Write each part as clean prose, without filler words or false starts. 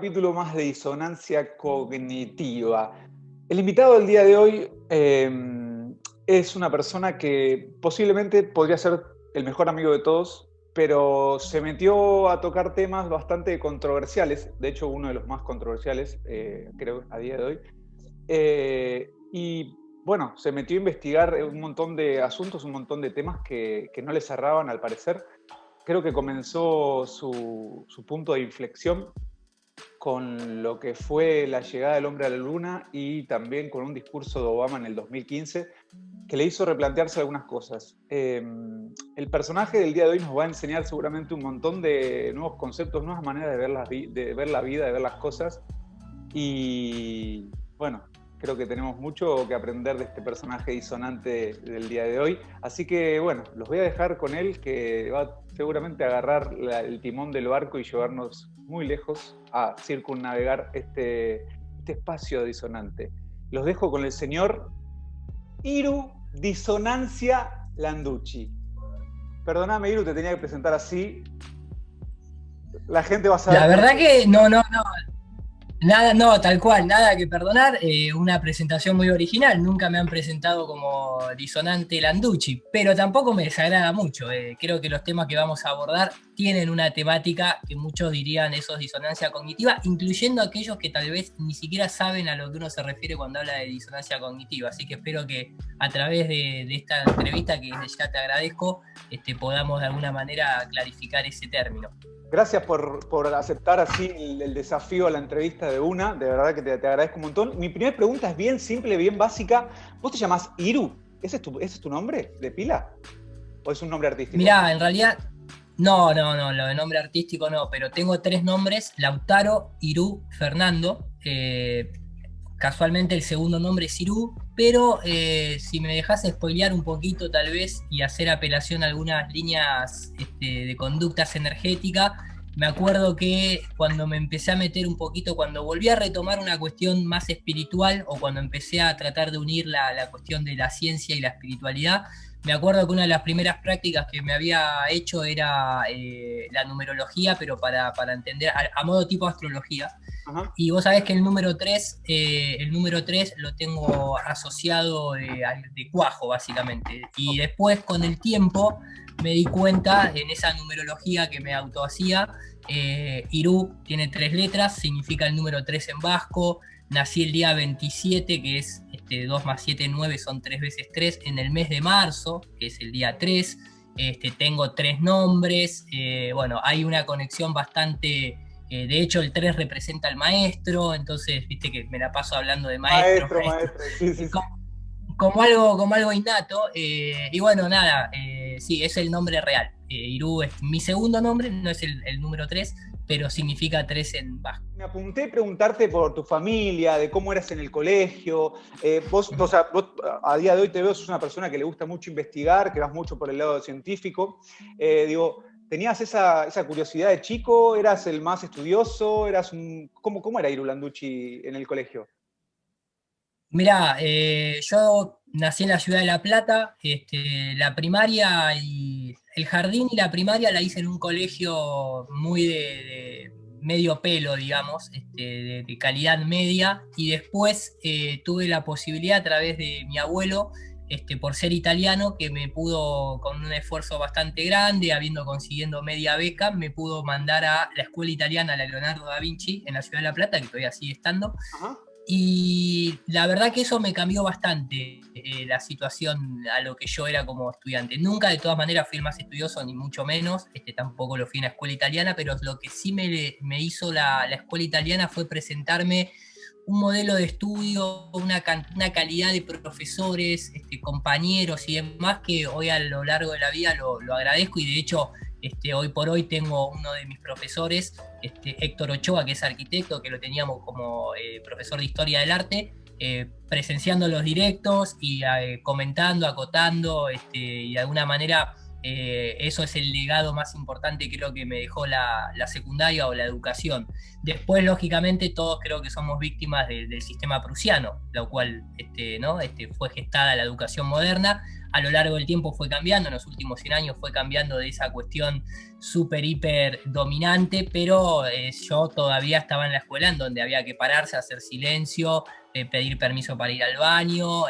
capítulo más de Disonancia Cognitiva. El invitado del día de hoy es una persona que posiblemente podría ser el mejor amigo de todos, pero se metió a tocar temas bastante controversiales, de hecho uno de los más controversiales, creo, a día de hoy. Y bueno, se metió a investigar un montón de asuntos, un montón de temas que no le cerraban al parecer. Creo que comenzó su punto de inflexión con lo que fue la llegada del hombre a la luna y también con un discurso de Obama en el 2015 que le hizo replantearse algunas cosas. El personaje del día de hoy nos va a enseñar seguramente un montón de nuevos conceptos, nuevas maneras de ver la vida, de ver las cosas. Y bueno, creo que tenemos mucho que aprender de este personaje disonante del día de hoy. Así que bueno, los voy a dejar con él, que va seguramente a agarrar el timón del barco y llevarnos muy lejos a circunnavegar este espacio disonante. Los dejo con el señor Iru Disonancia Landucci. Perdóname, Iru, te tenía que presentar así. La gente va a saber. La verdad que no. Nada, no, tal cual, nada que perdonar. Una presentación muy original. Nunca me han presentado como Disonante Landucci, pero tampoco me desagrada mucho. Creo que los temas que vamos a abordar tienen una temática que muchos dirían eso es disonancia cognitiva, incluyendo aquellos que tal vez ni siquiera saben a lo que uno se refiere cuando habla de disonancia cognitiva. Así que espero que a través de esta entrevista, que desde ya te agradezco, podamos de alguna manera clarificar ese término. Gracias por aceptar así el desafío a la entrevista de una. De verdad que te agradezco un montón. Mi primera pregunta es bien simple, bien básica. ¿Vos te llamás Iru? ¿Ese es tu nombre de pila? ¿O es un nombre artístico? Mirá, en realidad, no, lo de nombre artístico no, pero tengo 3 nombres: Lautaro, Iru, Fernando. Casualmente el segundo nombre es Iru, pero si me dejas spoilear un poquito tal vez y hacer apelación a algunas líneas de conductas energéticas, me acuerdo que cuando me empecé a meter un poquito, cuando volví a retomar una cuestión más espiritual, o cuando empecé a tratar de unir la cuestión de la ciencia y la espiritualidad, me acuerdo que una de las primeras prácticas que me había hecho era la numerología, pero para entender, a modo tipo astrología. Ajá. Y vos sabés que el número 3 lo tengo asociado de cuajo, básicamente. Y después, con el tiempo, me di cuenta en esa numerología que me autohacía, Iru tiene 3 letras, significa el número 3 en vasco. Nací el día 27, que es 2 más 7, 9, son 3 veces 3, en el mes de marzo, que es el día 3. Tengo 3 nombres. Bueno, hay una conexión bastante... de hecho, el 3 representa al maestro, entonces, viste que me la paso hablando de maestro. Maestro. Sí. Como algo innato. Y bueno, nada, sí, es el nombre real. Iru es mi segundo nombre, no es el número 3, pero significa 3 en vasco. Me apunté a preguntarte por tu familia, de cómo eras en el colegio. Vos a día de hoy te veo, sos una persona que le gusta mucho investigar, que vas mucho por el lado científico. ¿Tenías esa curiosidad de chico? ¿Eras el más estudioso? ¿Cómo era Iru Landucci en el colegio? Mirá, yo nací en la ciudad de La Plata. La primaria y el jardín y la primaria la hice en un colegio muy de medio pelo, digamos, de calidad media, y después tuve la posibilidad a través de mi abuelo, por ser italiano, que me pudo, con un esfuerzo bastante grande, consiguiendo media beca, me pudo mandar a la escuela italiana, la Leonardo da Vinci, en la ciudad de La Plata, que todavía sigue estando. Ajá. Y la verdad que eso me cambió bastante la situación a lo que yo era como estudiante. Nunca de todas maneras fui el más estudioso, ni mucho menos. Tampoco lo fui en la escuela italiana, pero lo que sí me hizo la escuela italiana fue presentarme un modelo de estudio, una calidad de profesores, compañeros y demás, que hoy a lo largo de la vida lo agradezco. Y de hecho, hoy por hoy tengo uno de mis profesores, Héctor Ochoa, que es arquitecto, que lo teníamos como profesor de historia del arte, presenciando los directos y comentando, acotando, y de alguna manera eso es el legado más importante, creo, que me dejó la secundaria o la educación. Después, lógicamente, todos creo que somos víctimas del sistema prusiano, lo cual ¿no? Fue gestada la educación moderna. a lo largo del tiempo fue cambiando, en los últimos 100 años fue cambiando de esa cuestión súper, hiper dominante, pero yo todavía estaba en la escuela en donde había que pararse, hacer silencio, pedir permiso para ir al baño,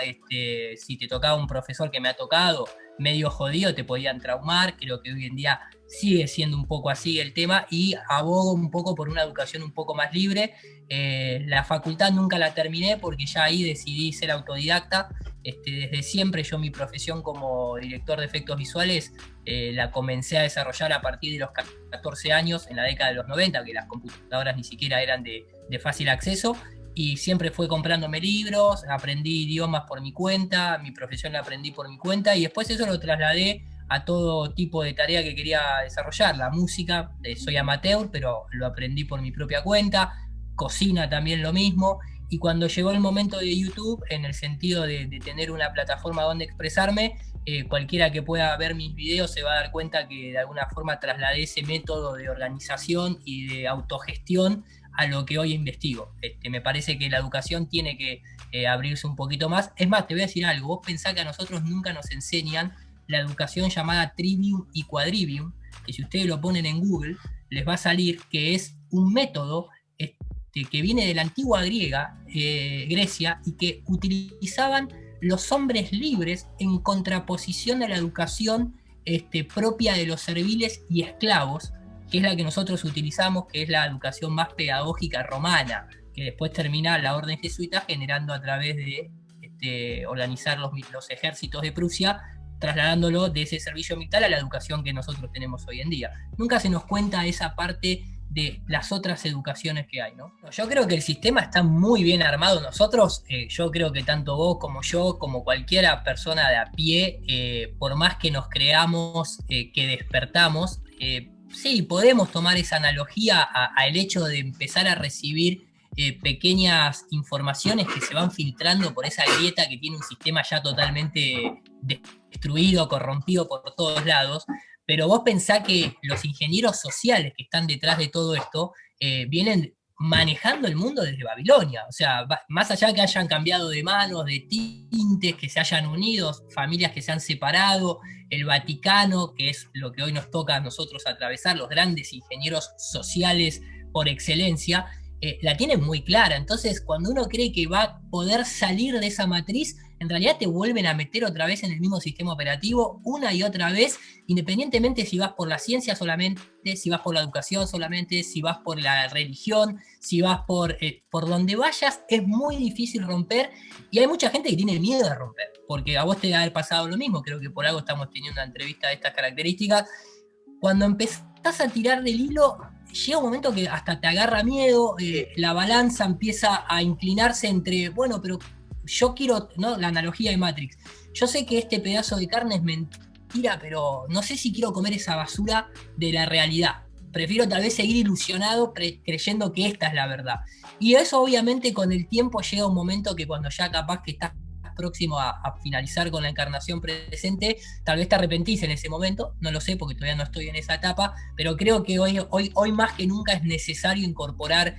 si te tocaba un profesor, que me ha tocado, medio jodido, te podían traumar. Creo que hoy en día sigue siendo un poco así el tema, y abogo un poco por una educación un poco más libre. La facultad nunca la terminé porque ya ahí decidí ser autodidacta. Desde siempre yo mi profesión como director de efectos visuales la comencé a desarrollar a partir de los 14 años, en la década de los 90, que las computadoras ni siquiera eran de fácil acceso, y siempre fue comprándome libros, aprendí idiomas por mi cuenta, mi profesión la aprendí por mi cuenta, y después eso lo trasladé a todo tipo de tarea que quería desarrollar. La música, soy amateur, pero lo aprendí por mi propia cuenta, cocina también lo mismo, y cuando llegó el momento de YouTube, en el sentido de tener una plataforma donde expresarme, cualquiera que pueda ver mis videos se va a dar cuenta que de alguna forma trasladé ese método de organización y de autogestión a lo que hoy investigo. Me parece que la educación tiene que abrirse un poquito más. Es más, te voy a decir algo, vos pensás que a nosotros nunca nos enseñan la educación llamada Trivium y Quadrivium, que si ustedes lo ponen en Google, les va a salir que es un método que viene de la antigua Grecia, y que utilizaban los hombres libres en contraposición a la educación propia de los serviles y esclavos, que es la que nosotros utilizamos, que es la educación más pedagógica romana, que después termina la orden jesuita generando a través de organizar los ejércitos de Prusia, trasladándolo de ese servicio militar a la educación que nosotros tenemos hoy en día. Nunca se nos cuenta esa parte de las otras educaciones que hay, ¿no? Yo creo que el sistema está muy bien armado. Nosotros, yo creo que tanto vos como yo, como cualquiera persona de a pie, por más que nos creamos que despertamos, sí, podemos tomar esa analogía al hecho de empezar a recibir pequeñas informaciones que se van filtrando por esa grieta que tiene un sistema ya totalmente destruido, corrompido por todos lados. Pero vos pensás que los ingenieros sociales que están detrás de todo esto vienen manejando el mundo desde Babilonia. O sea, más allá que hayan cambiado de manos, de tintes, que se hayan unido, familias que se han separado, el Vaticano, que es lo que hoy nos toca a nosotros atravesar, los grandes ingenieros sociales por excelencia, la tienen muy clara. Entonces, cuando uno cree que va a poder salir de esa matriz, en realidad te vuelven a meter otra vez en el mismo sistema operativo una y otra vez, independientemente si vas por la ciencia solamente, si vas por la educación solamente, si vas por la religión, si vas por donde vayas, es muy difícil romper, y hay mucha gente que tiene miedo de romper, porque a vos te debe haber pasado lo mismo. Creo que por algo estamos teniendo una entrevista de estas características. Cuando empezás a tirar del hilo, llega un momento que hasta te agarra miedo, la balanza empieza a inclinarse entre, bueno, pero yo quiero, ¿no? La analogía de Matrix. Yo sé que este pedazo de carne es mentira, pero no sé si quiero comer esa basura de la realidad. Prefiero tal vez seguir ilusionado creyendo que esta es la verdad. Y eso obviamente con el tiempo llega un momento que cuando ya capaz que estás próximo a finalizar con la encarnación presente, tal vez te arrepentís en ese momento, no lo sé porque todavía no estoy en esa etapa, pero creo que hoy más que nunca es necesario incorporar,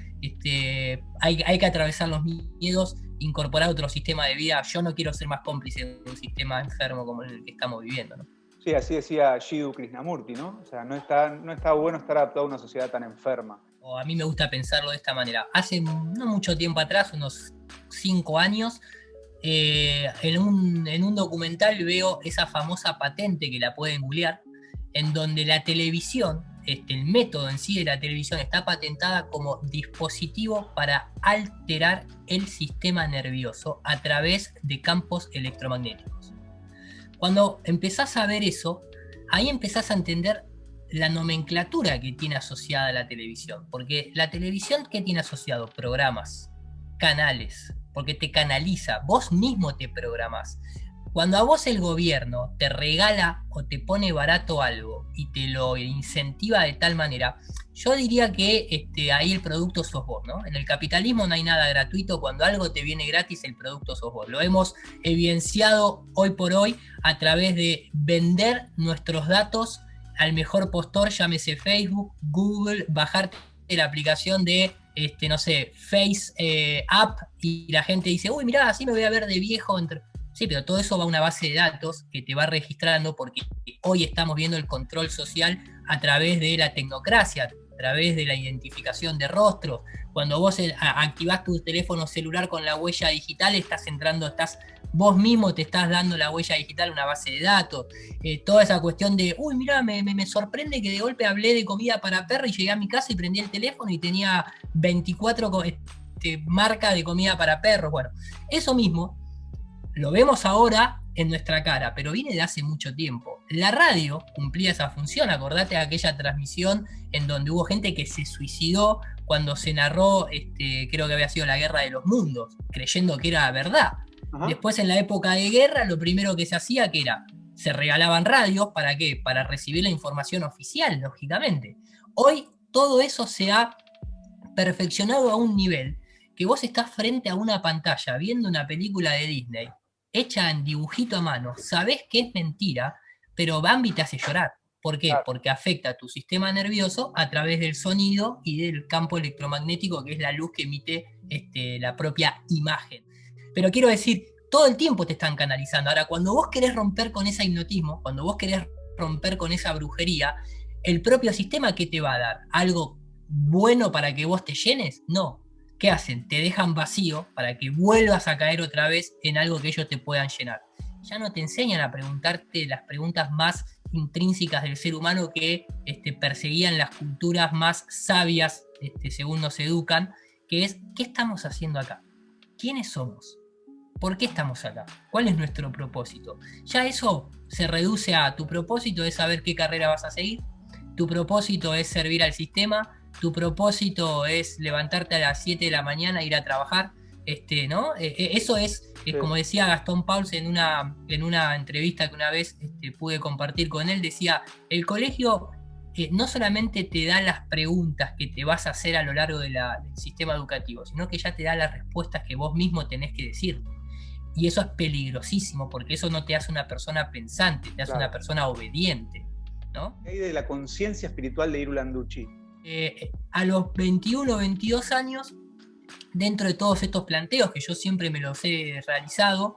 hay que atravesar los miedos, incorporar otro sistema de vida. Yo no quiero ser más cómplice de un sistema enfermo como el que estamos viviendo, ¿no? Sí, así decía Jiddu Krishnamurti, ¿no? O sea, no está bueno estar adaptado a una sociedad tan enferma. O a mí me gusta pensarlo de esta manera. Hace no mucho tiempo atrás, unos 5 años, en un documental veo esa famosa patente que la pueden googlear, en donde la televisión, el método en sí de la televisión está patentada como dispositivo para alterar el sistema nervioso a través de campos electromagnéticos. Cuando empezás a ver eso, ahí empezás a entender la nomenclatura que tiene asociada la televisión, porque la televisión, ¿qué tiene asociado? Programas, canales, porque te canaliza, vos mismo te programás. Cuando a vos el gobierno te regala o te pone barato algo y te lo incentiva de tal manera, yo diría que ahí el producto sos vos, ¿no? En el capitalismo no hay nada gratuito. Cuando algo te viene gratis, el producto sos vos. Lo hemos evidenciado hoy por hoy a través de vender nuestros datos al mejor postor, llámese Facebook, Google, bajarte la aplicación de no sé, Face App, y la gente dice, uy, mirá, así me voy a ver de viejo. Sí, pero todo eso va a una base de datos que te va registrando porque hoy estamos viendo el control social a través de la tecnocracia, a través de la identificación de rostros. Cuando vos activás tu teléfono celular con la huella digital, vos mismo te estás dando la huella digital a una base de datos. Toda esa cuestión de, uy, mira, me sorprende que de golpe hablé de comida para perro y llegué a mi casa y prendí el teléfono y tenía 24 marcas de comida para perros. Bueno, eso mismo lo vemos ahora en nuestra cara, pero viene de hace mucho tiempo. La radio cumplía esa función, acordate de aquella transmisión en donde hubo gente que se suicidó cuando se narró, creo que había sido la Guerra de los Mundos, creyendo que era verdad. Ajá. Después en la época de guerra, lo primero que se hacía que era, se regalaban radios, ¿para qué? Para recibir la información oficial, lógicamente. Hoy todo eso se ha perfeccionado a un nivel que vos estás frente a una pantalla viendo una película de Disney hecha en dibujito a mano, sabés que es mentira, pero Bambi te hace llorar. ¿Por qué? Claro. Porque afecta a tu sistema nervioso a través del sonido y del campo electromagnético, que es la luz que emite la propia imagen. Pero quiero decir, todo el tiempo te están canalizando. Ahora, cuando vos querés romper con ese hipnotismo, cuando vos querés romper con esa brujería, el propio sistema, ¿qué te va a dar? ¿Algo bueno para que vos te llenes? No. ¿Qué hacen? Te dejan vacío para que vuelvas a caer otra vez en algo que ellos te puedan llenar. Ya no te enseñan a preguntarte las preguntas más intrínsecas del ser humano que perseguían las culturas más sabias, según nos educan, que es, ¿qué estamos haciendo acá? ¿Quiénes somos? ¿Por qué estamos acá? ¿Cuál es nuestro propósito? Ya eso se reduce a tu propósito es saber qué carrera vas a seguir, tu propósito es servir al sistema, tu propósito es levantarte a las 7 de la mañana e ir a trabajar, ¿no? Eso es sí. Como decía Gastón Pauls en una entrevista que una vez pude compartir con él, decía, el colegio no solamente te da las preguntas que te vas a hacer a lo largo del sistema educativo, sino que ya te da las respuestas que vos mismo tenés que decir. Y eso es peligrosísimo, porque eso no te hace una persona pensante, te hace claro. Una persona obediente, ¿no? ¿Qué hay de la conciencia espiritual de Irulan Ducci? A los 21 o 22 años, dentro de todos estos planteos que yo siempre me los he realizado,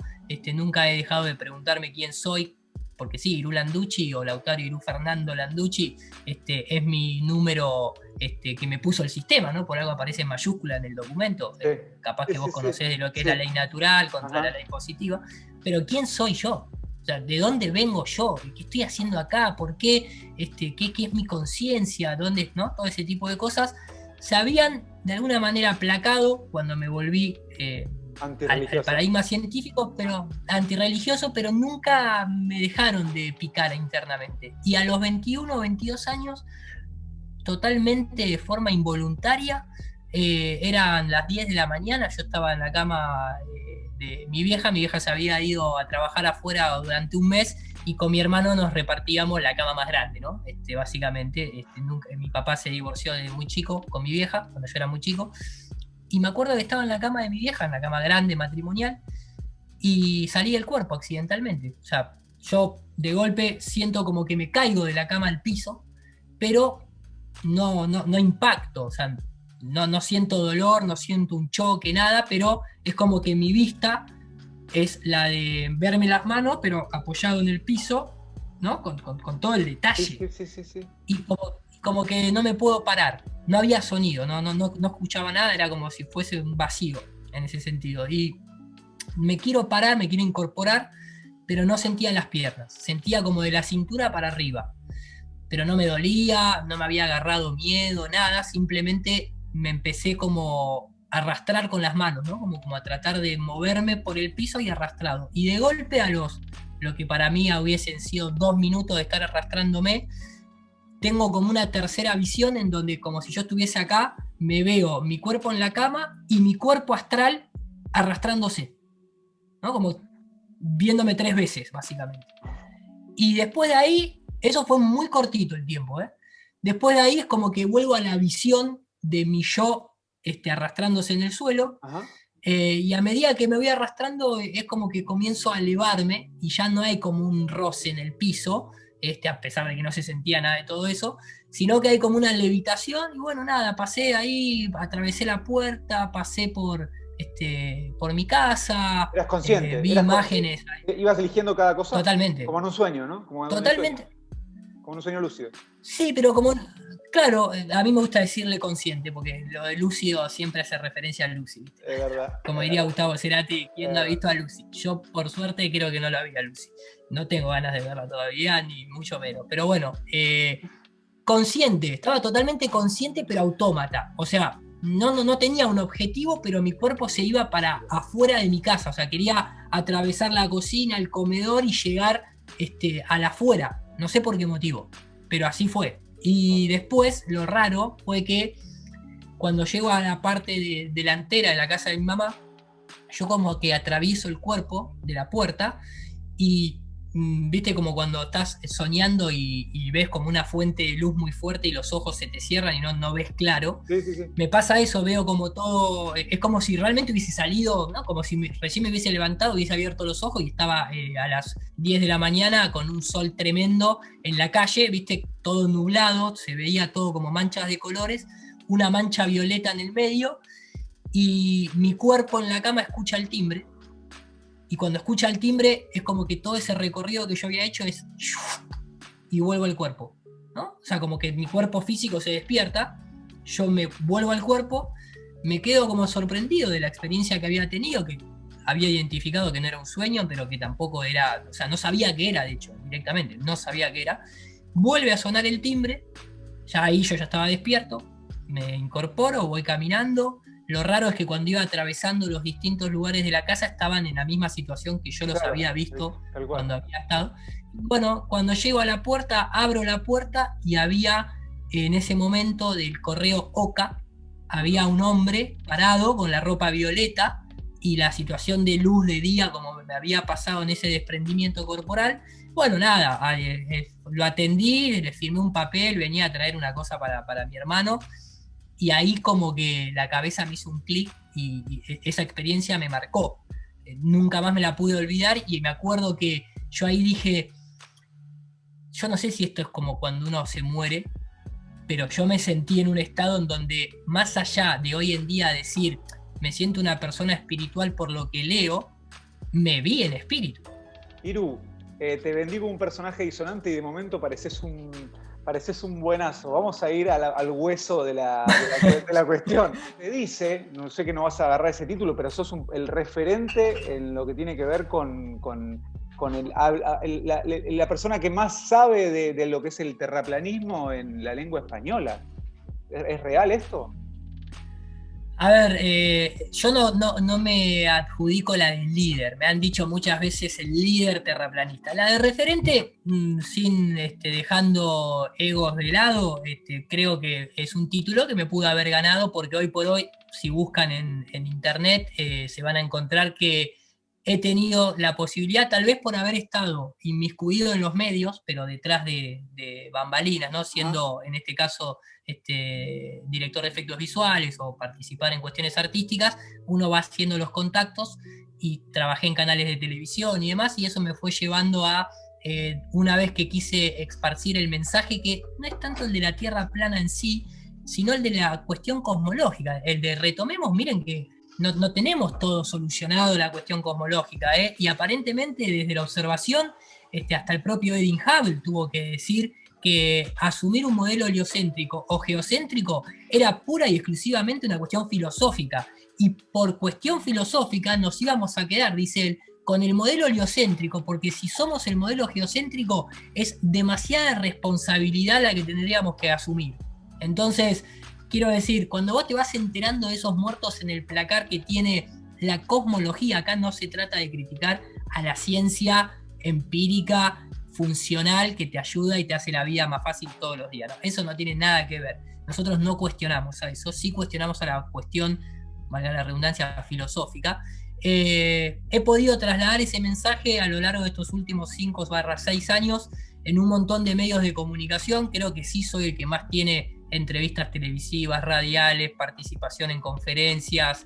nunca he dejado de preguntarme quién soy, porque sí, Irú Landucci o Lautaro Irú Fernando Landucci es mi número que me puso el sistema, ¿no? Por algo aparece en mayúscula en el documento. Sí. Capaz que vos conocés de lo que es la ley natural contra la ley positiva, pero ¿quién soy yo? O sea, ¿de dónde vengo yo? ¿Qué estoy haciendo acá? ¿Por qué? ¿Qué es mi conciencia? ¿Dónde? ¿No? Todo ese tipo de cosas se habían de alguna manera aplacado cuando me volví al paradigma científico, pero antirreligioso, pero nunca me dejaron de picar internamente. Y a los 21 o 22 años, totalmente de forma involuntaria, eran las 10 de la mañana, yo estaba en la cama de mi vieja se había ido a trabajar afuera durante un mes y con mi hermano nos repartíamos la cama más grande, ¿no? Básicamente, mi papá se divorció desde muy chico con mi vieja, cuando yo era muy chico, y me acuerdo que estaba en la cama de mi vieja, en la cama grande, matrimonial, y salí del cuerpo accidentalmente. O sea, yo de golpe siento como que me caigo de la cama al piso, pero no impacto, o sea, no siento dolor, no siento un choque, nada, pero es como que mi vista es la de verme las manos, pero apoyado en el piso, ¿no? Con todo el detalle. Sí. Y como que no me puedo parar. No había sonido, no escuchaba nada, era como si fuese un vacío en ese sentido. Y me quiero parar, me quiero incorporar, pero no sentía las piernas. Sentía como de la cintura para arriba. Pero no me dolía, no me había agarrado miedo, nada, simplemente me empecé como a arrastrar con las manos, ¿no? Como a tratar de moverme por el piso y arrastrado. Y de golpe lo que para mí hubiesen sido 2 minutos de estar arrastrándome, tengo como una tercera visión en donde como si yo estuviese acá, me veo mi cuerpo en la cama y mi cuerpo astral arrastrándose, ¿no? Como viéndome 3 veces, básicamente. Y después de ahí, eso fue muy cortito el tiempo, ¿eh? Después de ahí es como que vuelvo a la visión de mi yo arrastrándose en el suelo, y a medida que me voy arrastrando es como que comienzo a elevarme y ya no hay como un roce en el piso, a pesar de que no se sentía nada de todo eso, sino que hay como una levitación y bueno, nada, pasé ahí, atravesé la puerta, pasé por por mi casa, Eras consciente. vi imágenes. Ibas eligiendo cada cosa. Totalmente. Como en un sueño, ¿no? Totalmente. Como en un sueño lúcido. Sí, pero como, claro, a mí me gusta decirle consciente, porque lo de lúcido siempre hace referencia a Lucy, ¿viste? Es verdad. Como diría Gustavo Cerati, ¿quién no ha visto a Lucy? Yo, por suerte, creo que no la vi a Lucy. No tengo ganas de verla todavía, ni mucho menos. Pero bueno, consciente, estaba totalmente consciente, pero autómata. O sea, no tenía un objetivo, pero mi cuerpo se iba para afuera de mi casa. O sea, quería atravesar la cocina, el comedor y llegar a la afuera. No sé por qué motivo, pero así fue. Y después, lo raro fue que cuando llego a la parte delantera de la casa de mi mamá, yo como que atravieso el cuerpo de la puerta y viste como cuando estás soñando y ves como una fuente de luz muy fuerte y los ojos se te cierran y no ves claro. Sí, sí, sí. Me pasa eso, veo como todo, es como si realmente hubiese salido, ¿no? Como si recién me hubiese levantado, hubiese abierto los ojos y estaba a las 10 de la mañana con un sol tremendo en la calle, viste, todo nublado, se veía todo como manchas de colores, una mancha violeta en el medio y mi cuerpo en la cama escucha el timbre. Y cuando escucha el timbre es como que todo ese recorrido que yo había hecho es y vuelvo al cuerpo, ¿no? O sea, como que mi cuerpo físico se despierta, yo me vuelvo al cuerpo, me quedo como sorprendido de la experiencia que había tenido, que había identificado que no era un sueño, pero que tampoco era, o sea, no sabía qué era, de hecho, directamente, no sabía qué era. Vuelve a sonar el timbre, ya ahí yo ya estaba despierto, me incorporo, voy caminando. Lo raro es que cuando iba atravesando los distintos lugares de la casa estaban en la misma situación que yo los había visto cuando había estado. Bueno, cuando llego a la puerta, abro la puerta y había en ese momento del correo Oca, había un hombre parado con la ropa violeta y la situación de luz de día como me había pasado en ese desprendimiento corporal. Bueno, nada, lo atendí, le firmé un papel, venía a traer una cosa para mi hermano. Y ahí como que la cabeza me hizo un clic y esa experiencia me marcó. Nunca más me la pude olvidar y me acuerdo que yo ahí dije, yo no sé si esto es como cuando uno se muere, pero yo me sentí en un estado en donde más allá de hoy en día decir, me siento una persona espiritual por lo que leo, me vi en espíritu. Iru, te vendí como un personaje disonante y de momento pareces un buenazo. Vamos a ir al hueso de la cuestión. Te dice, no sé que no vas a agarrar ese título, pero sos el referente en lo que tiene que ver con la persona que más sabe de lo que es el terraplanismo en la lengua española. ¿Es real esto? A ver, yo no me adjudico la del líder, me han dicho muchas veces el líder terraplanista. La de referente, sin dejando egos de lado, creo que es un título que me pude haber ganado porque hoy por hoy, si buscan en internet, se van a encontrar que he tenido la posibilidad, tal vez por haber estado inmiscuido en los medios, pero detrás de bambalinas, ¿no? Siendo en este caso director de efectos visuales o participar en cuestiones artísticas, uno va haciendo los contactos y trabajé en canales de televisión y demás, y eso me fue llevando a, una vez que quise esparcir el mensaje, que no es tanto el de la Tierra plana en sí, sino el de la cuestión cosmológica, el de retomemos, miren que no tenemos todo solucionado la cuestión cosmológica, y aparentemente desde la observación, hasta el propio Edwin Hubble tuvo que decir que asumir un modelo heliocéntrico o geocéntrico era pura y exclusivamente una cuestión filosófica. Y por cuestión filosófica nos íbamos a quedar, dice él, con el modelo heliocéntrico, porque si somos el modelo geocéntrico es demasiada responsabilidad la que tendríamos que asumir. Entonces, quiero decir, cuando vos te vas enterando de esos muertos en el placar que tiene la cosmología, acá no se trata de criticar a la ciencia empírica, funcional, que te ayuda y te hace la vida más fácil todos los días, ¿no? Eso no tiene nada que ver. Nosotros no cuestionamos a eso, sí cuestionamos a la cuestión, valga la redundancia, filosófica. He podido trasladar ese mensaje a lo largo de estos últimos 5/6 años en un montón de medios de comunicación. Creo que sí soy el que más tiene entrevistas televisivas, radiales, participación en conferencias,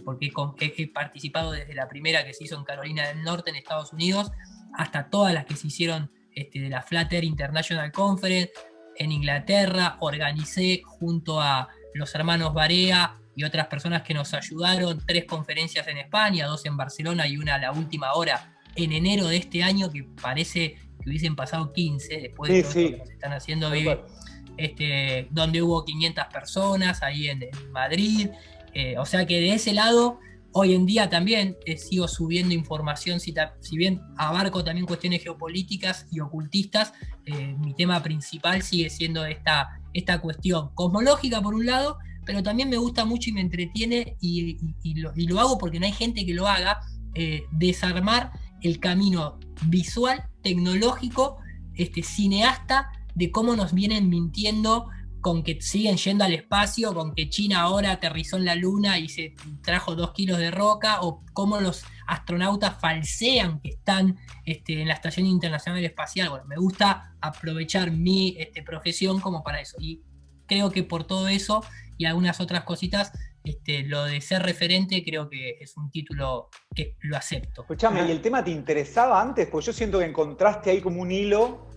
porque he participado desde la primera que se hizo en Carolina del Norte, en Estados Unidos, hasta todas las que se hicieron de la Flat Earth International Conference en Inglaterra. Organicé junto a los hermanos Barea y otras personas que nos ayudaron, 3 conferencias en España, 2 en Barcelona y una a la última hora en enero de este año, que parece que hubiesen pasado 15 después de todo esto que se están haciendo vivir, donde hubo 500 personas ahí en Madrid. O sea que de ese lado, hoy en día también sigo subiendo información, si bien abarco también cuestiones geopolíticas y ocultistas, mi tema principal sigue siendo esta cuestión cosmológica por un lado, pero también me gusta mucho y me entretiene y lo hago porque no hay gente que lo haga, desarmar el camino visual, tecnológico, cineasta, de cómo nos vienen mintiendo con que siguen yendo al espacio, con que China ahora aterrizó en la Luna y se trajo 2 kilos de roca, o cómo los astronautas falsean que están en la Estación Internacional Espacial. Bueno, me gusta aprovechar mi profesión como para eso. Y creo que por todo eso y algunas otras cositas, lo de ser referente creo que es un título que lo acepto. Escuchame, ¿y el tema te interesaba antes? Porque yo siento que encontraste ahí como un hilo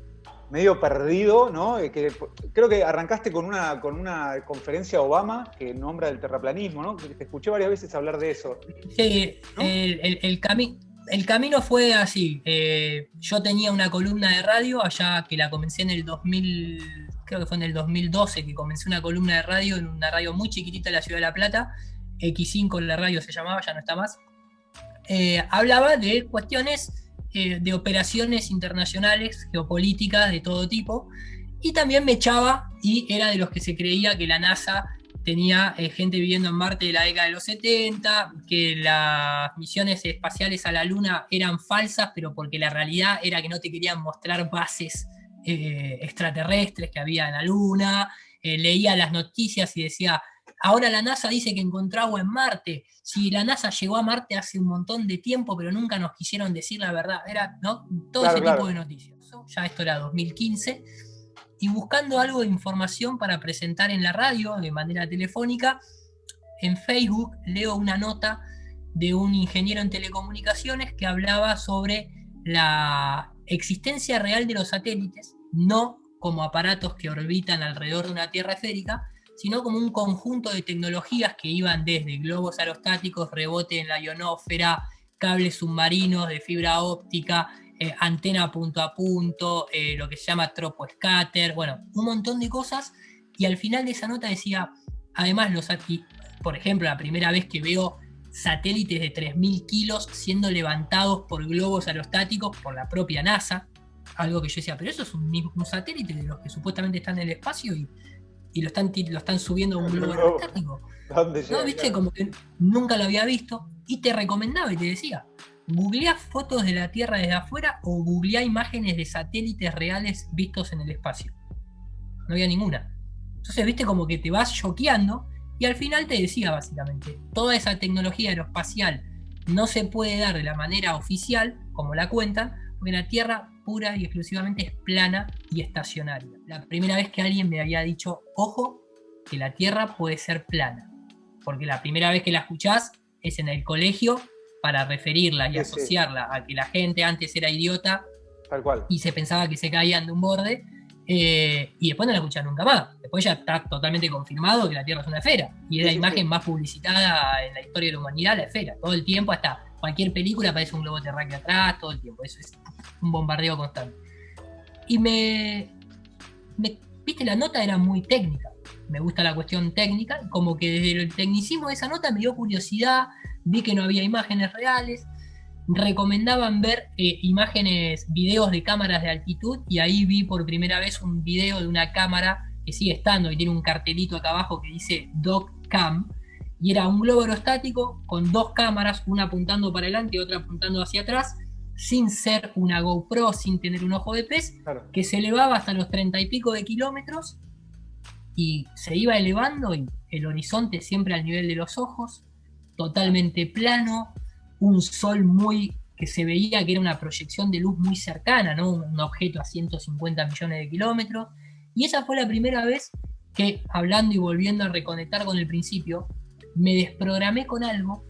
medio perdido, ¿no? Que creo que arrancaste con una conferencia Obama que nombra el terraplanismo, ¿no? Te escuché varias veces hablar de eso. Sí, ¿no? El camino fue así. Yo tenía una columna de radio allá que la comencé en el 2000, creo que fue en el 2012 que comencé una columna de radio en una radio muy chiquitita de la Ciudad de La Plata, X5 la radio se llamaba, ya no está más. Hablaba de cuestiones de operaciones internacionales, geopolíticas de todo tipo, y también me echaba, y era de los que se creía que la NASA tenía gente viviendo en Marte de la década de los 70, que las misiones espaciales a la Luna eran falsas, pero porque la realidad era que no te querían mostrar bases extraterrestres que había en la Luna. Leía las noticias y decía, ahora la NASA dice que encontró agua en Marte. Si la NASA llegó a Marte hace un montón de tiempo, pero nunca nos quisieron decir la verdad. Era, ¿no? Todo ese tipo de noticias. Ya esto era 2015. Y buscando algo de información para presentar en la radio de manera telefónica, en Facebook leo una nota de un ingeniero en telecomunicaciones que hablaba sobre la existencia real de los satélites, no como aparatos que orbitan alrededor de una Tierra esférica, sino como un conjunto de tecnologías que iban desde globos aerostáticos, rebote en la ionosfera, cables submarinos de fibra óptica, antena punto a punto, lo que se llama troposcatter, bueno, un montón de cosas. Y al final de esa nota decía, además, por ejemplo, la primera vez que veo satélites de 3.000 kilos siendo levantados por globos aerostáticos por la propia NASA, algo que yo decía, pero eso es un satélite de los que supuestamente están en el espacio y lo están subiendo a un globo aerostático. ¿No? ¿Viste? Como que nunca lo había visto y te recomendaba y te decía, googleá fotos de la Tierra desde afuera o googleá imágenes de satélites reales vistos en el espacio. No había ninguna. Entonces, viste, como que te vas choqueando y al final te decía básicamente, toda esa tecnología aeroespacial no se puede dar de la manera oficial, como la cuentan, porque la Tierra pura y exclusivamente es plana y estacionaria. La primera vez que alguien me había dicho, ojo, que la Tierra puede ser plana, porque la primera vez que la escuchás es en el colegio para referirla y asociarla a que la gente antes era idiota. Tal cual. Y se pensaba que se caían de un borde, y después no la escuchás nunca más. Después ya está totalmente confirmado que la Tierra es una esfera, y es la imagen más publicitada en la historia de la humanidad, la esfera. Todo el tiempo, hasta cualquier película aparece un globo terráqueo atrás, todo el tiempo. Eso es un bombardeo constante. Y viste, la nota era muy técnica. Me gusta la cuestión técnica, como que desde el tecnicismo de esa nota me dio curiosidad, vi que no había imágenes reales, recomendaban ver imágenes, videos de cámaras de altitud, y ahí vi por primera vez un video de una cámara que sigue estando y tiene un cartelito acá abajo que dice DocCam, y era un globo aerostático con 2 cámaras, una apuntando para adelante y otra apuntando hacia atrás, sin ser una GoPro, sin tener un ojo de pez, claro, que se elevaba hasta los 30 y pico de kilómetros y se iba elevando, y el horizonte siempre al nivel de los ojos, totalmente plano, un sol que se veía que era una proyección de luz muy cercana, ¿no? Un objeto a 150 millones de kilómetros. Y esa fue la primera vez que, hablando y volviendo a reconectar con el principio, me desprogramé con algo,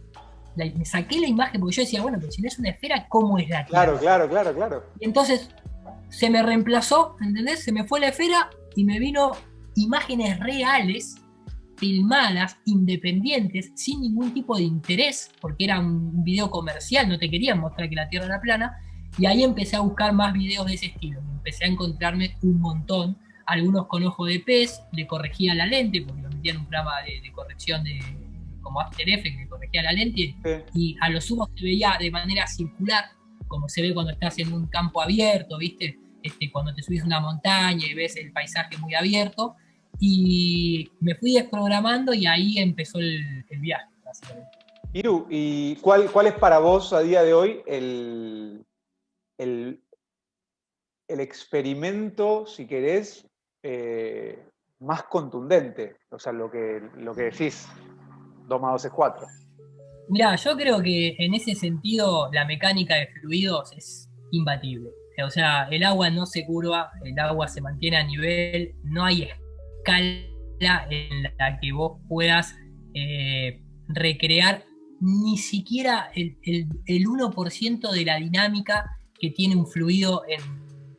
me saqué la imagen, porque yo decía, bueno, pero si no es una esfera, ¿cómo es la Tierra? Claro. Y entonces se me reemplazó, ¿entendés? Se me fue la esfera y me vino imágenes reales filmadas, independientes, sin ningún tipo de interés, porque era un video comercial, no te querían mostrar que la Tierra era plana, y ahí empecé a buscar más videos de ese estilo. Empecé a encontrarme un montón, algunos con ojo de pez, le corregía la lente, porque lo metía en un programa de corrección como After Effects, que corregía la lente, Sí. y a lo sumo se veía de manera circular, como se ve cuando estás en un campo abierto, ¿viste? Cuando te subís a una montaña y ves el paisaje muy abierto, y me fui desprogramando y ahí empezó el viaje, básicamente. Iru, ¿y cuál es para vos a día de hoy el experimento, si querés, más contundente? O sea, lo que decís, 2 más 2 es 4. Mirá, yo creo que en ese sentido la mecánica de fluidos es imbatible. O sea, el agua no se curva, el agua se mantiene a nivel, no hay escala en la que vos puedas recrear ni siquiera el 1% de la dinámica que tiene un fluido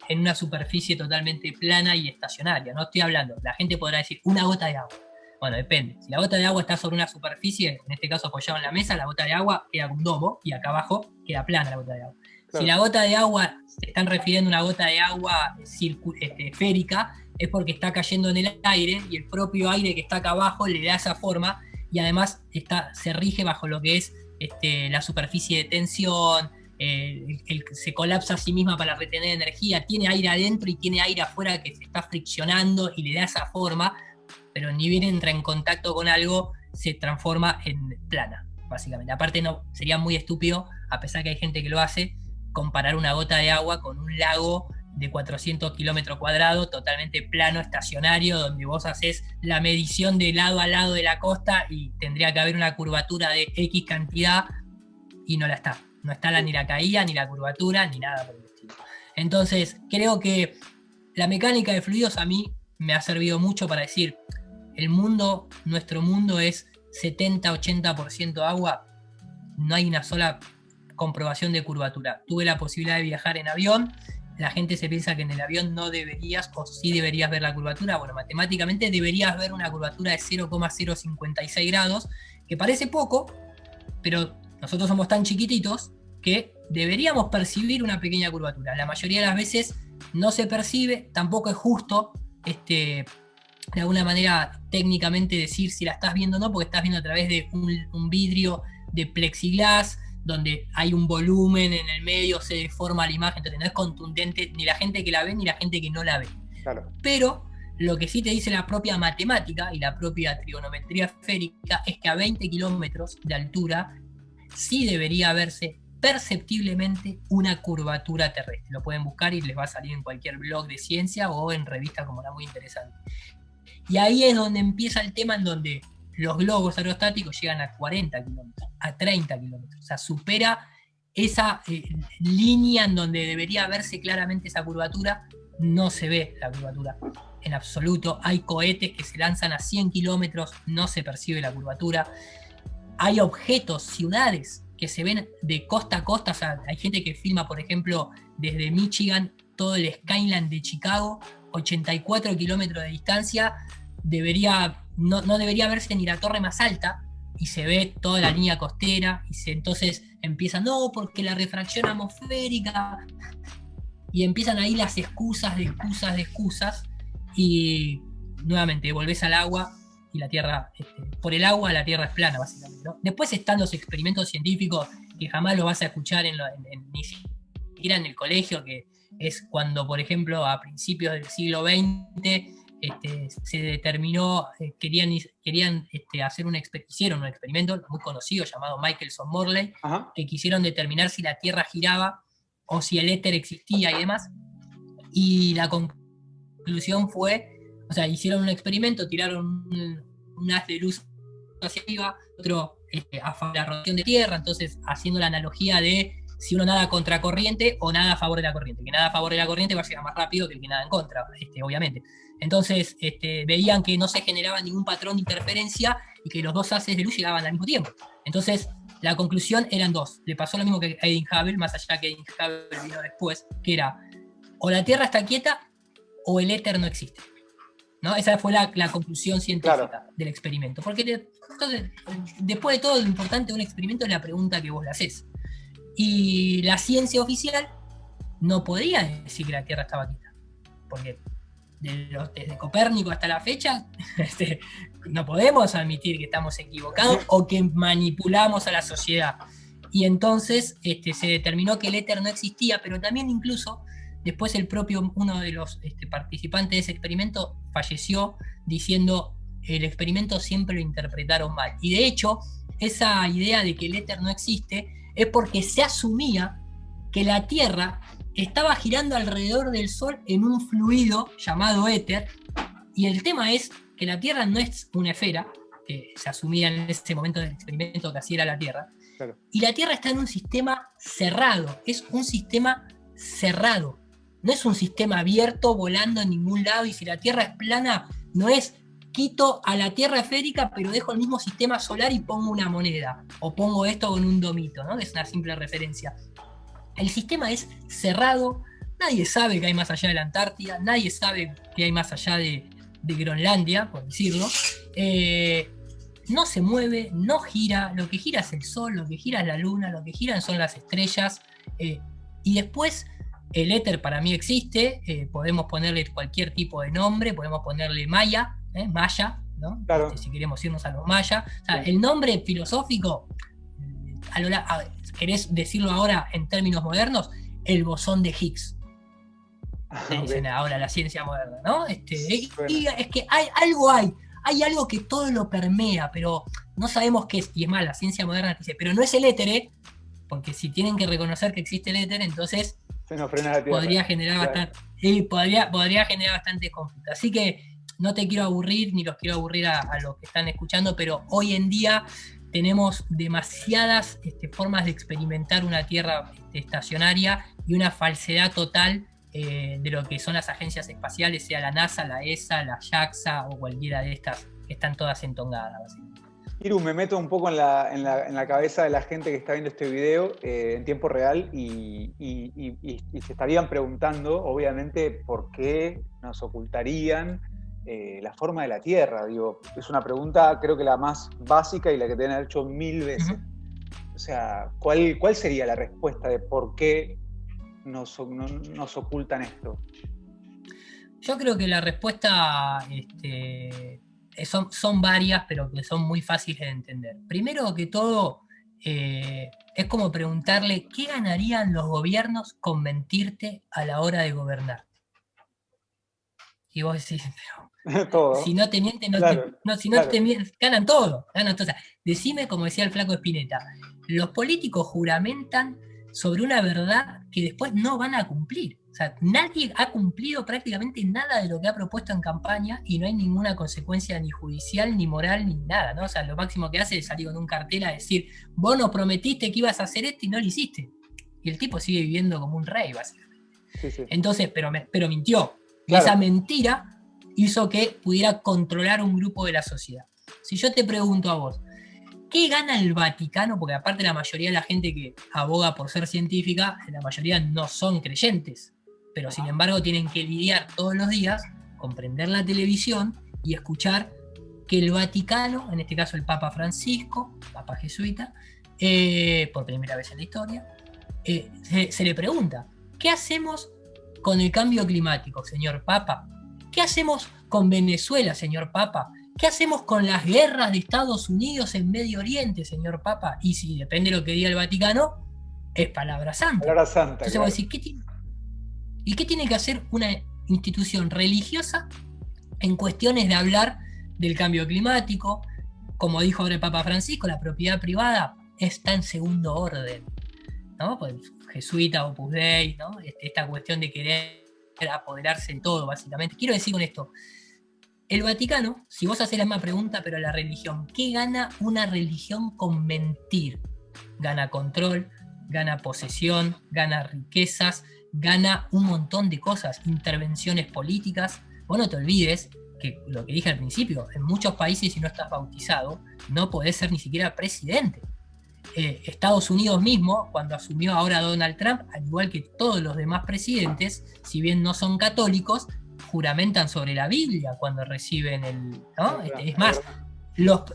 en una superficie totalmente plana y estacionaria. No estoy hablando, la gente podrá decir una gota de agua. Bueno, depende. Si la gota de agua está sobre una superficie, en este caso apoyado en la mesa, la gota de agua queda con un domo y acá abajo queda plana la gota de agua. Claro. Si la gota de agua, se están refiriendo a una gota de agua esférica, es porque está cayendo en el aire y el propio aire que está acá abajo le da esa forma y además se rige bajo lo que es la superficie de tensión, se colapsa a sí misma para retener energía, tiene aire adentro y tiene aire afuera que se está friccionando y le da esa forma, pero ni bien entra en contacto con algo, se transforma en plana, básicamente. Aparte no, sería muy estúpido, a pesar que hay gente que lo hace, comparar una gota de agua con un lago de 400 kilómetros cuadrados, totalmente plano, estacionario, donde vos haces la medición de lado a lado de la costa y tendría que haber una curvatura de X cantidad y no la está. No está ni la caída, ni la curvatura, ni nada por el estilo. Entonces, creo que la mecánica de fluidos a mí me ha servido mucho para decir, el mundo, nuestro mundo es 70-80% agua, no hay una sola comprobación de curvatura. Tuve la posibilidad de viajar en avión, la gente se piensa que en el avión no deberías o sí deberías ver la curvatura. Bueno, matemáticamente deberías ver una curvatura de 0,056 grados, que parece poco, pero nosotros somos tan chiquititos que deberíamos percibir una pequeña curvatura. La mayoría de las veces no se percibe, tampoco es justo de alguna manera técnicamente decir si la estás viendo o no, porque estás viendo a través de un vidrio de plexiglas, donde hay un volumen en el medio, se deforma la imagen, entonces no es contundente ni la gente que la ve ni la gente que no la ve. Claro. Pero lo que sí te dice la propia matemática y la propia trigonometría esférica es que a 20 kilómetros de altura sí debería verse perceptiblemente una curvatura terrestre. Lo pueden buscar y les va a salir en cualquier blog de ciencia o en revistas como La Muy Interesante. Y ahí es donde empieza el tema en donde los globos aerostáticos llegan a 40 kilómetros, a 30 kilómetros. O sea, supera esa línea en donde debería verse claramente esa curvatura. No se ve la curvatura en absoluto. Hay cohetes que se lanzan a 100 kilómetros, no se percibe la curvatura. Hay objetos, ciudades que se ven de costa a costa. O sea, hay gente que filma, por ejemplo, desde Michigan, todo el skyline de Chicago, 84 kilómetros de distancia, no debería verse ni la torre más alta, y se ve toda la línea costera, y entonces empiezan, no, porque la refracción atmosférica, y empiezan ahí las excusas, y nuevamente volvés al agua, y la Tierra, por el agua la Tierra es plana, básicamente, ¿no? Después están los experimentos científicos que jamás los vas a escuchar ni siquiera en el colegio, que es cuando, por ejemplo, a principios del siglo XX se determinó, querían hicieron un experimento muy conocido llamado Michelson-Morley, que quisieron determinar si la Tierra giraba o si el éter existía y demás, y la conclusión fue, o sea, hicieron un experimento, tiraron un haz de luz hacia arriba, otro a favor de la rotación de Tierra, entonces haciendo la analogía de si uno nada contra corriente o nada a favor de la corriente, que nada a favor de la corriente va a llegar más rápido que el que nada en contra, obviamente. Entonces veían que no se generaba ningún patrón de interferencia y que los dos haces de luz llegaban al mismo tiempo. Entonces la conclusión eran dos. Le pasó lo mismo que a Edwin Hubble, más allá que Edwin Hubble vino después, que era o la Tierra está quieta o el éter no existe. ¿no? Esa fue la conclusión científica Claro. del experimento. Porque entonces, después de todo, lo importante de un experimento es la pregunta que vos le haces. Y la ciencia oficial no podía decir que la Tierra estaba quieta. Porque desde Copérnico hasta la fecha, no podemos admitir que estamos equivocados o que manipulamos a la sociedad. Y entonces se determinó que el éter no existía, pero también incluso después uno de los participantes de ese experimento falleció diciendo el experimento siempre lo interpretaron mal. Y de hecho, esa idea de que el éter no existe es porque se asumía que la Tierra estaba girando alrededor del Sol en un fluido llamado éter, y el tema es que la Tierra no es una esfera, que se asumía en ese momento del experimento que así era la Tierra, Claro. y la Tierra está en un sistema cerrado, es un sistema cerrado, no es un sistema abierto volando en ningún lado, y si la Tierra es plana, no es quito a la Tierra esférica, pero dejo el mismo sistema solar y pongo una moneda, o pongo esto con un domito, ¿no? Es una simple referencia. El sistema es cerrado, nadie sabe qué hay más allá de la Antártida, nadie sabe qué hay más allá de Groenlandia, por decirlo. No se mueve, no gira, lo que gira es el Sol, lo que gira es la Luna, lo que giran son las estrellas. Y después, el éter para mí existe, podemos ponerle cualquier tipo de nombre, podemos ponerle Maya, ¿no? Claro. Si queremos irnos a los mayas. O sea, Sí. el nombre filosófico, ¿querés decirlo ahora en términos modernos? El bosón de Higgs. Le dicen Okay. ahora la ciencia moderna, ¿no? Bueno. Y es que hay algo que todo lo permea, pero no sabemos qué es. Y es más, la ciencia moderna te dice, pero no es el éter, porque si tienen que reconocer que existe el éter, entonces Se nos frena la Tierra. podría generar Claro. podría generar bastante conflicto. Así que no te quiero aburrir, ni los quiero aburrir a los que están escuchando, pero hoy en día tenemos demasiadas formas de experimentar una Tierra estacionaria y una falsedad total de lo que son las agencias espaciales, sea la NASA, la ESA, la JAXA o cualquiera de estas, que están todas entongadas, básicamente. Iru, me meto un poco en la cabeza de la gente que está viendo este video en tiempo real y se estarían preguntando, obviamente, por qué nos ocultarían la forma de la Tierra. Digo, es una pregunta, creo que la más básica y la que te han hecho 1000 veces. Uh-huh. O sea, ¿cuál sería la respuesta de por qué nos ocultan esto? Yo creo que la respuesta son varias, pero que son muy fáciles de entender. Primero que todo, es como preguntarle ¿qué ganarían los gobiernos con mentirte a la hora de gobernar? Y vos decís, pero todo. Si no te mienten, claro. te mienten, ganan todo. O sea, decime, como decía el flaco Spinetta, los políticos juramentan sobre una verdad que después no van a cumplir. O sea, nadie ha cumplido prácticamente nada de lo que ha propuesto en campaña y no hay ninguna consecuencia ni judicial, ni moral, ni nada, ¿no? O sea, lo máximo que hace es salir con un cartel a decir, vos nos prometiste que ibas a hacer esto y no lo hiciste. Y el tipo sigue viviendo como un rey, básicamente. Sí. Entonces, pero mintió. Claro. Y esa mentira hizo que pudiera controlar un grupo de la sociedad. Si yo te pregunto a vos, ¿qué gana el Vaticano? Porque aparte la mayoría de la gente que aboga por ser científica, la mayoría no son creyentes, pero sin embargo tienen que lidiar todos los días con prender la televisión y escuchar que el Vaticano, en este caso el Papa Francisco, Papa jesuita, por primera vez en la historia, se le pregunta, ¿qué hacemos con el cambio climático, señor Papa? ¿Qué hacemos con Venezuela, señor Papa? ¿Qué hacemos con las guerras de Estados Unidos en Medio Oriente, señor Papa? Y si depende de lo que diga el Vaticano, es palabra santa. Palabra santa. Entonces claro. Vos decís, ¿qué tiene que hacer una institución religiosa en cuestiones de hablar del cambio climático? Como dijo ahora el Papa Francisco, la propiedad privada está en segundo orden, ¿no? Pues jesuita, Opus Dei, ¿no? Esta cuestión de querer apoderarse de todo, básicamente. Quiero decir con esto, el Vaticano, si vos haces la misma pregunta, pero la religión, ¿qué gana una religión con mentir? Gana control, gana posesión, gana riquezas, gana un montón de cosas, intervenciones políticas. Vos no te olvides que lo que dije al principio, en muchos países si no estás bautizado, no podés ser ni siquiera presidente. Estados Unidos mismo, cuando asumió ahora Donald Trump, al igual que todos los demás presidentes, si bien no son católicos, juramentan sobre la Biblia cuando reciben el... ¿no? Es más, verdad.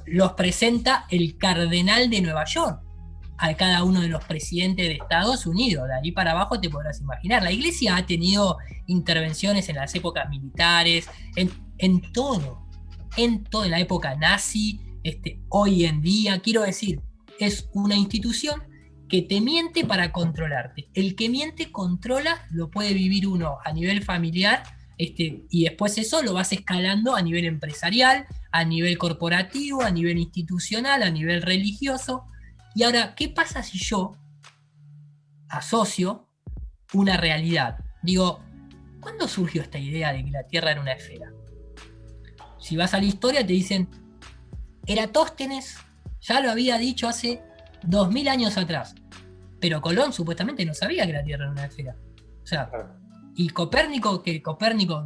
los presenta el cardenal de Nueva York a cada uno de los presidentes de Estados Unidos. De ahí para abajo te podrás imaginar. La iglesia ha tenido intervenciones en las épocas militares, en todo, en la época nazi, hoy en día. Quiero decir, es una institución que te miente para controlarte. El que miente controla, lo puede vivir uno a nivel familiar, y después eso lo vas escalando a nivel empresarial, a nivel corporativo, a nivel institucional, a nivel religioso. Y ahora, ¿qué pasa si yo asocio una realidad? Digo, ¿cuándo surgió esta idea de que la Tierra era una esfera? Si vas a la historia te dicen, Eratóstenes ya lo había dicho hace 2000 años atrás, pero Colón supuestamente no sabía que la Tierra era una esfera. O sea, y Copérnico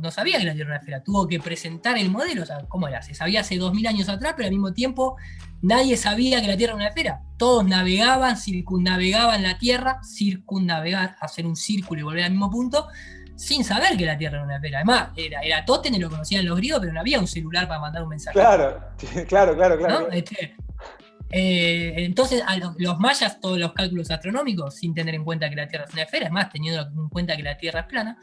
no sabía que la Tierra era una esfera, tuvo que presentar el modelo. O sea, ¿cómo era? Se sabía hace 2000 años atrás, pero al mismo tiempo nadie sabía que la Tierra era una esfera. Todos navegaban, circunnavegaban la Tierra, circunnavegar, hacer un círculo y volver al mismo punto, sin saber que la Tierra era una esfera. Además, Eratóstenes lo conocían los griegos, pero no había un celular para mandar un mensaje. Claro. ¿No? Entonces, a los mayas, todos los cálculos astronómicos, sin tener en cuenta que la Tierra es una esfera, es más, teniendo en cuenta que la Tierra es plana,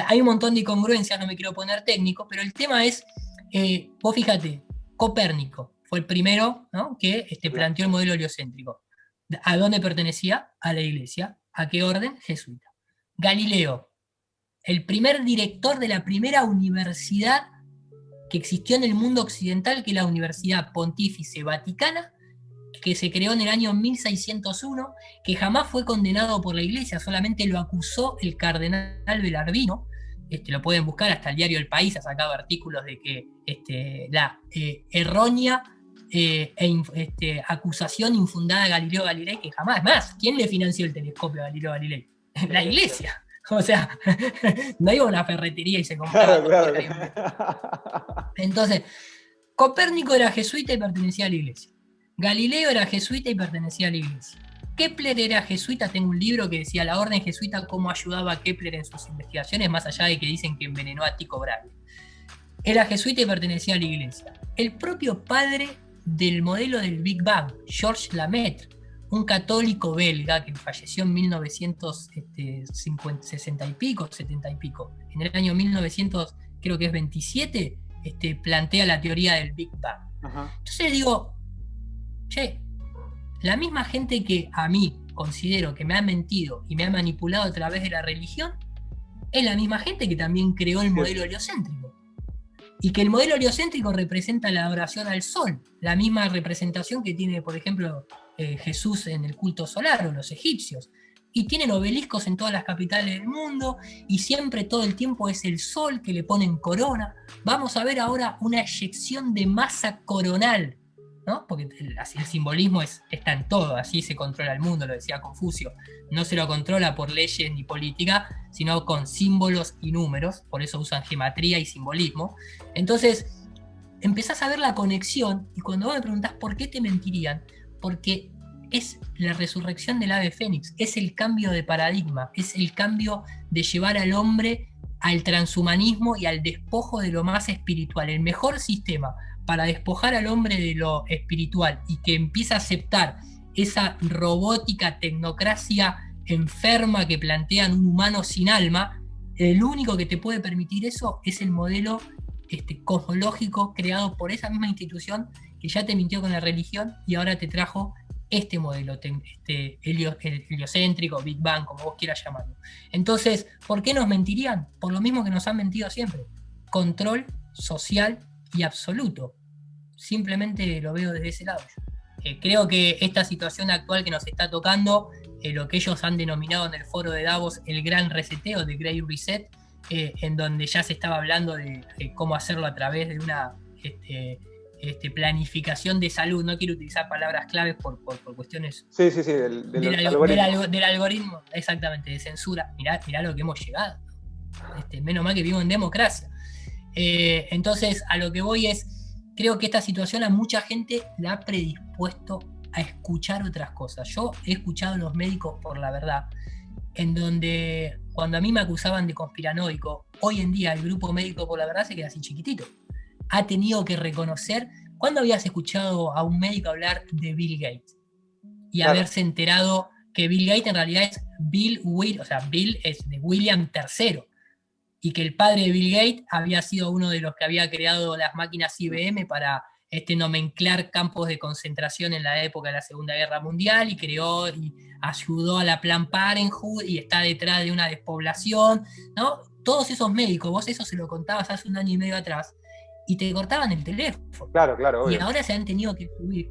hay un montón de incongruencias, no me quiero poner técnico, pero el tema es, vos fíjate, Copérnico fue el primero, ¿no?, que planteó el modelo heliocéntrico. ¿A dónde pertenecía? A la iglesia. ¿A qué orden? Jesuita. Galileo, el primer director de la primera universidad que existió en el mundo occidental, que es la Universidad Pontífice Vaticana, que se creó en el año 1601, que jamás fue condenado por la iglesia, solamente lo acusó el cardenal Belardino. Lo pueden buscar, hasta el diario El País ha sacado artículos de que la errónea acusación infundada de Galileo Galilei, que jamás, más, ¿quién le financió el telescopio a Galileo Galilei? La iglesia. O sea, no iba a una ferretería y se compraba. Claro. Entonces, Copérnico era jesuita y pertenecía a la iglesia. Galileo era jesuita y pertenecía a la iglesia. Kepler era jesuita, tengo un libro que decía La orden jesuita, cómo ayudaba a Kepler en sus investigaciones, más allá de que dicen que envenenó a Tycho Brahe. Era jesuita y pertenecía a la iglesia. El propio padre del modelo del Big Bang, Georges Lemaitre, un católico belga que falleció en 1960 y pico, 70 y pico. En el año 1927, plantea la teoría del Big Bang. Ajá. Entonces digo, la misma gente que a mí considero que me ha mentido y me ha manipulado a través de la religión, es la misma gente que también creó el modelo heliocéntrico. Y que el modelo heliocéntrico representa la adoración al sol, la misma representación que tiene, por ejemplo, Jesús en el culto solar o los egipcios. Y tienen obeliscos en todas las capitales del mundo, y siempre todo el tiempo es el sol que le ponen corona. Vamos a ver ahora una eyección de masa coronal, ¿no? Porque el simbolismo está en todo, así se controla el mundo, lo decía Confucio. No se lo controla por leyes ni política, sino con símbolos y números, por eso usan gematría y simbolismo. Entonces, empezás a ver la conexión, y cuando vos me preguntás por qué te mentirían, porque es la resurrección del ave fénix, es el cambio de paradigma, es el cambio de llevar al hombre al transhumanismo y al despojo de lo más espiritual. El mejor sistema para despojar al hombre de lo espiritual y que empiece a aceptar esa robótica tecnocracia enferma que plantean un humano sin alma, el único que te puede permitir eso es el modelo cosmológico creado por esa misma institución que ya te mintió con la religión y ahora te trajo este modelo heliocéntrico, Big Bang, como vos quieras llamarlo. Entonces, ¿por qué nos mentirían? Por lo mismo que nos han mentido siempre. Control social y absoluto. Simplemente lo veo desde ese lado. Creo que esta situación actual que nos está tocando, lo que ellos han denominado en el foro de Davos el gran reseteo, de Great Reset, en donde ya se estaba hablando de cómo hacerlo a través de una planificación de salud. No quiero utilizar palabras claves por cuestiones del algoritmo, exactamente, de censura. Mirá lo que hemos llegado. Menos mal que vivimos en democracia. Entonces, a lo que voy es, creo que esta situación a mucha gente la ha predispuesto a escuchar otras cosas. Yo he escuchado a los médicos por la verdad, en donde cuando a mí me acusaban de conspiranoico, hoy en día el Grupo Médico por la Verdad se queda así chiquitito. Ha tenido que reconocer. ¿Cuándo habías escuchado a un médico hablar de Bill Gates? Y Claro. haberse enterado que Bill Gates en realidad es Bill, o sea, Bill es de William III, y que el padre de Bill Gates había sido uno de los que había creado las máquinas IBM para nomenclar campos de concentración en la época de la Segunda Guerra Mundial, y creó y ayudó a la Planned Parenthood y está detrás de una despoblación, ¿no? Todos esos médicos, vos eso se lo contabas hace un año y medio atrás, y te cortaban el teléfono. Claro, claro, Y obvio. ahora se han tenido que subir,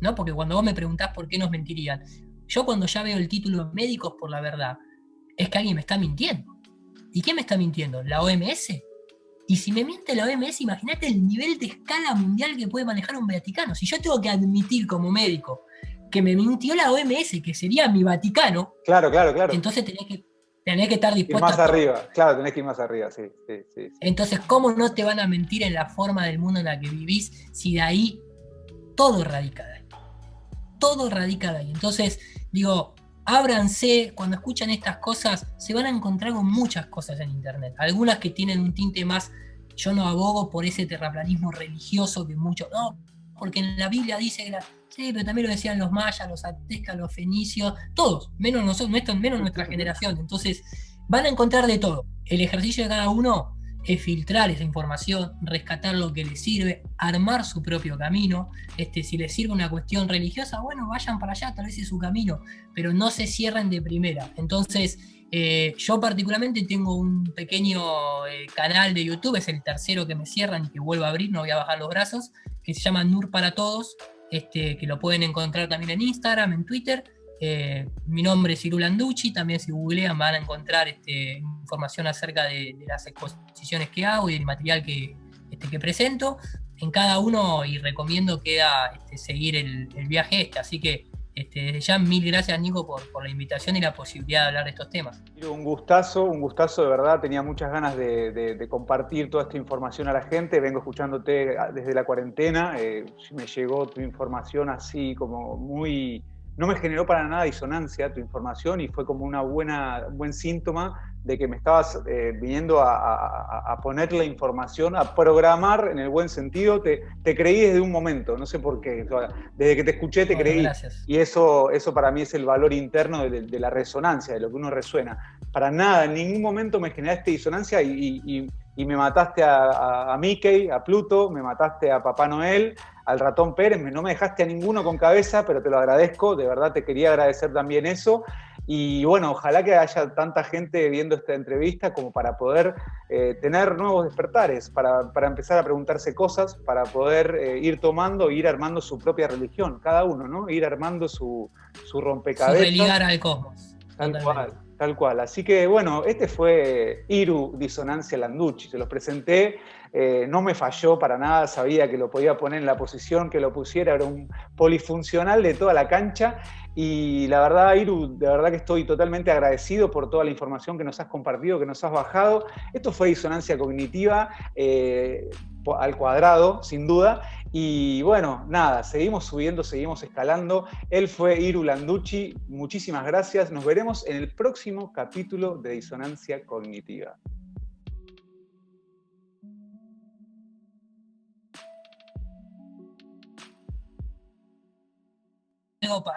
¿no? Porque cuando vos me preguntás por qué nos mentirían, yo cuando ya veo el título Médicos por la Verdad, es que alguien me está mintiendo. ¿Y quién me está mintiendo? ¿La OMS? Y si me miente la OMS, imagínate el nivel de escala mundial que puede manejar un Vaticano. Si yo tengo que admitir como médico que me mintió la OMS, que sería mi Vaticano, Claro, claro, claro. entonces tenés que estar Ir dispuesto más a todo. arriba, claro, tenés que ir más arriba, sí, sí, sí, sí. Entonces, ¿cómo no te van a mentir en la forma del mundo en la que vivís si de ahí todo radica de ahí? Todo radica de ahí. Entonces, digo, ábranse, cuando escuchan estas cosas, se van a encontrar con muchas cosas en internet. Algunas que tienen un tinte más, yo no abogo por ese terraplanismo religioso que muchos, no, porque en la Biblia dice que sí, pero también lo decían los mayas, los aztecas, los fenicios, todos, menos nosotros, menos nuestra generación. Entonces, van a encontrar de todo. El ejercicio de cada uno es filtrar esa información, rescatar lo que les sirve, armar su propio camino. Si les sirve una cuestión religiosa, bueno, vayan para allá, tal vez es su camino, pero no se cierren de primera. Entonces, yo particularmente tengo un pequeño canal de YouTube, es el tercero que me cierran y que vuelvo a abrir, no voy a bajar los brazos, que se llama Nur para Todos, que lo pueden encontrar también en Instagram, en Twitter. Mi nombre es Iru Landucci, también si googlean van a encontrar información acerca de las exposiciones que hago y del material que presento. En cada uno, y recomiendo queda seguir el viaje así que desde ya mil gracias, Nico, por la invitación y la posibilidad de hablar de estos temas. Un gustazo de verdad, tenía muchas ganas de compartir toda esta información a la gente, vengo escuchándote desde la cuarentena, me llegó tu información así como muy... No me generó para nada disonancia tu información y fue como un buen síntoma de que me estabas viniendo a poner la información, a programar en el buen sentido. Te creí desde un momento, no sé por qué. Desde que te escuché te creí. Gracias. Y eso para mí es el valor interno de la resonancia, de lo que uno resuena. Para nada, en ningún momento me generaste disonancia y me mataste a Mickey, a Pluto, me mataste a Papá Noel, al ratón Pérez, no me dejaste a ninguno con cabeza, pero te lo agradezco, de verdad te quería agradecer también eso. Y bueno, ojalá que haya tanta gente viendo esta entrevista como para poder tener nuevos despertares, para empezar a preguntarse cosas, para poder ir armando su propia religión, cada uno, ¿no? Ir armando su rompecabezas. Su religar al cosmos. Tal cual. Así que bueno, este fue Iru Disonancia Landucci, se los presenté, no me falló para nada, sabía que lo podía poner en la posición que lo pusiera, era un polifuncional de toda la cancha. Y la verdad, Iru, de verdad que estoy totalmente agradecido por toda la información que nos has compartido, que nos has bajado. Esto fue Disonancia Cognitiva al cuadrado, sin duda. Y bueno, nada, seguimos subiendo, seguimos escalando. Él fue Iru Landucci, muchísimas gracias. Nos veremos en el próximo capítulo de Disonancia Cognitiva.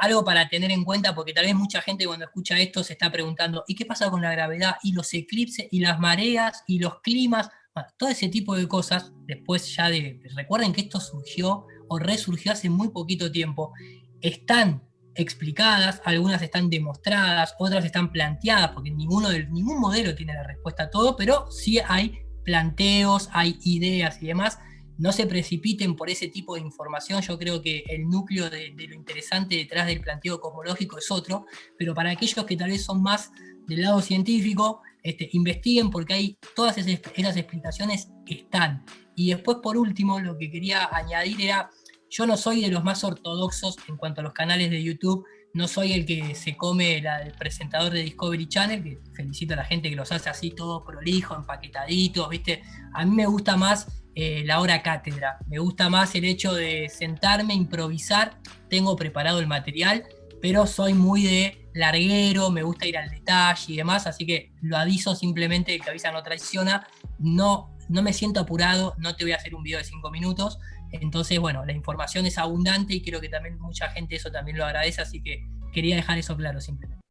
Algo para tener en cuenta, porque tal vez mucha gente cuando escucha esto se está preguntando, ¿y qué pasa con la gravedad? Y los eclipses, y las mareas, y los climas, bueno, todo ese tipo de cosas, después ya recuerden que esto surgió o resurgió hace muy poquito tiempo, están explicadas, algunas están demostradas, otras están planteadas, porque ningún modelo tiene la respuesta a todo, pero sí hay planteos, hay ideas y demás. No se precipiten por ese tipo de información, yo creo que el núcleo de lo interesante detrás del planteo cosmológico es otro, pero para aquellos que tal vez son más del lado científico, investiguen porque hay todas esas explicaciones están. Y después, por último, lo que quería añadir era, yo no soy de los más ortodoxos en cuanto a los canales de YouTube, no soy el que se come el presentador de Discovery Channel, que felicito a la gente que los hace así todo prolijo, empaquetaditos, ¿viste? A mí me gusta más la hora cátedra, me gusta más el hecho de sentarme, improvisar, tengo preparado el material, pero soy muy de larguero, me gusta ir al detalle y demás, así que lo aviso simplemente, el que avisa no traiciona, no me siento apurado, no te voy a hacer un video de 5 minutos, entonces bueno, la información es abundante y creo que también mucha gente eso también lo agradece, así que quería dejar eso claro simplemente.